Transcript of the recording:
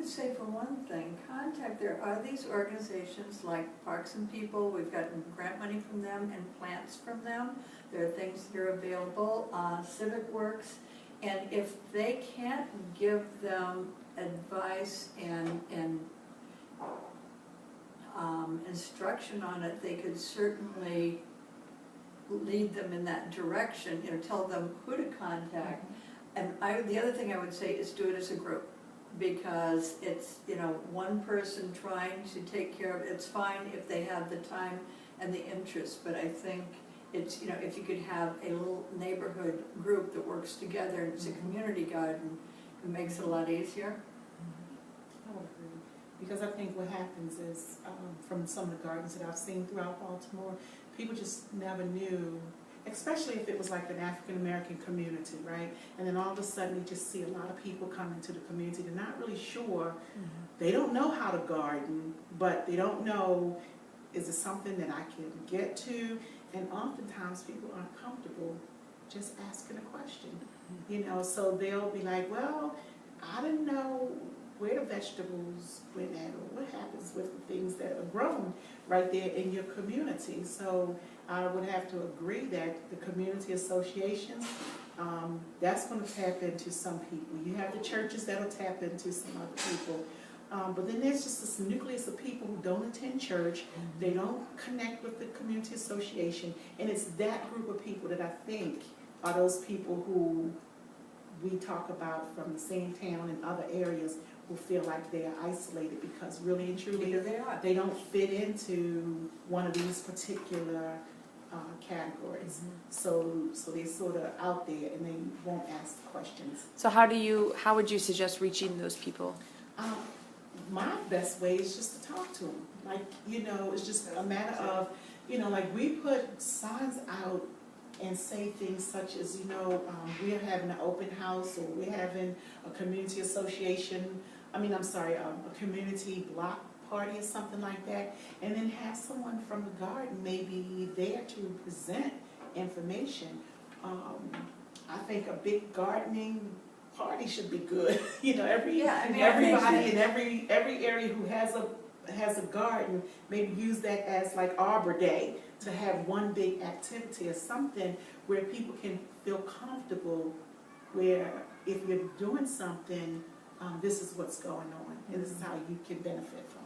would say for one thing, there are these organizations like Parks and People, we've gotten grant money from them and plants from them. There are things that are available, Civic Works, and if they can't give them advice and instruction on it, they could certainly lead them in that direction, you know, tell them who to contact. And the other thing I would say is do it as a group, because it's, you know, one person trying to take care of it. It's fine if they have the time and the interest, but I think it's, you know, if you could have a little neighborhood group that works together and it's a community garden, it makes it a lot easier. I would agree. Because I think what happens is, from some of the gardens that I've seen throughout Baltimore, people just never knew, especially if it was like an African American community, right? And then all of a sudden you just see a lot of people come into the community. They're not really sure. They don't know how to garden, but they don't know, is it something that I can get to? And oftentimes people aren't comfortable just asking a question, you know, so they'll be like, well, I didn't know where the vegetables went at, or what happens with the things that are grown right there in your community. So I would have to agree that the community associations, that's going to tap into some people. You have the churches that'll tap into some other people. But then there's just this nucleus of people who don't attend church, they don't connect with the community association, and it's that group of people that I think are those people who we talk about from the same town and other areas who feel like they are isolated because really and truly they don't fit into one of these particular categories. So they're sort of out there and they won't ask questions. So how would you suggest reaching those people? My best way is just to talk to them. Like, you know, it's just a matter of, you know, like we put signs out and say things such as, you know, we're having an open house, or we're having a community association, a community block party or something like that, and then have someone from the garden maybe there to present information. I think a big gardening party should be good. You know, everybody in every area who has a garden, maybe use that as like Arbor Day, to have one big activity or something where people can feel comfortable, where if you're doing something, this is what's going on, and this is how you can benefit from